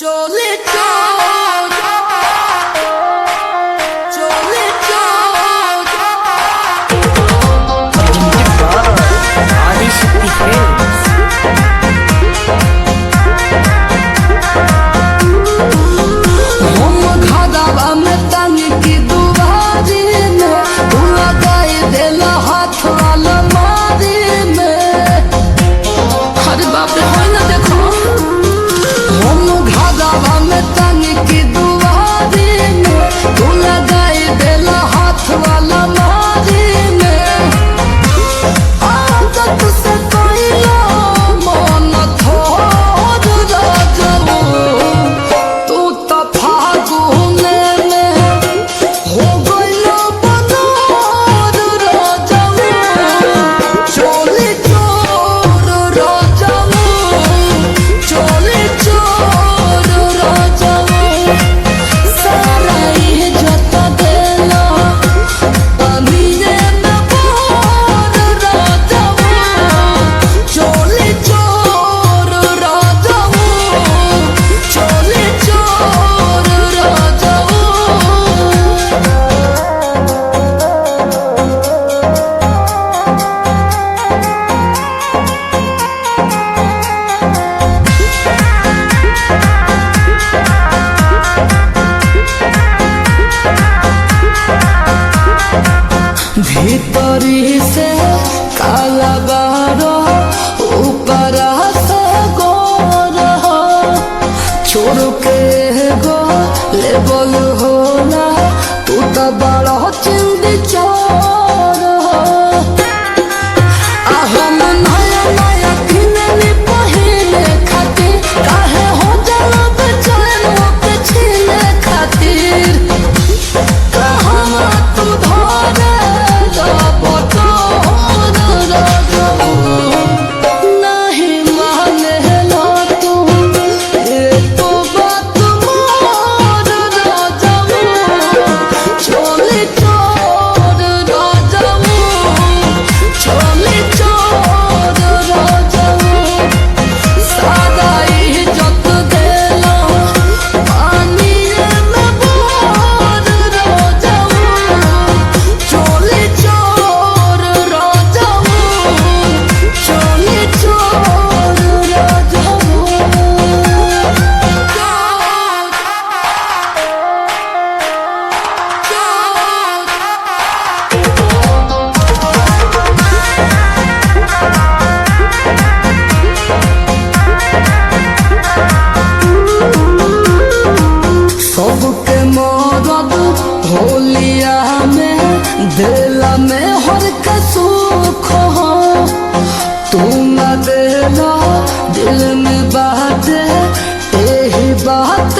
চলে চল চলে চল आदिशक्ति फिल्म्स। हम घादावा में तंग की दुआरी में तू लगाए देला हाथ वाला मारी में। अरे बाप रे होय ना देखो हम घादावा में तंग की दुआरी में तू लगाए देला हाथ वाला मारी में। आदत से कइलो मन थोड़ राजू तू तो फागुने में हो गइलो बनोर राजू चोली चोर राजू चोली चोर राजू सारा इज्जत देला अमीरे में बोर राजू चोली चोर राजू चोली चोर राजू। भीतरी से काला बारो ऊपर से गोर हो छोड़ के गो लेबल होला तू तो बड़ा चिंदी चोर हो। हम नया नया किनली पहले खातिर काहे हो जाला बेचैन ओके छीने खातिर कहवा तू धरे नहीं मानेला तू एको बात मोर राजू चोली चोर राजू चोली चोर राजू सादा इज्जत देला पानी में बोर राजू चोली चोर राजू चोली चोर राजू। सबके मदद होलिया में दिला में हर का सुख हो तू न देला दिल में बात यही बात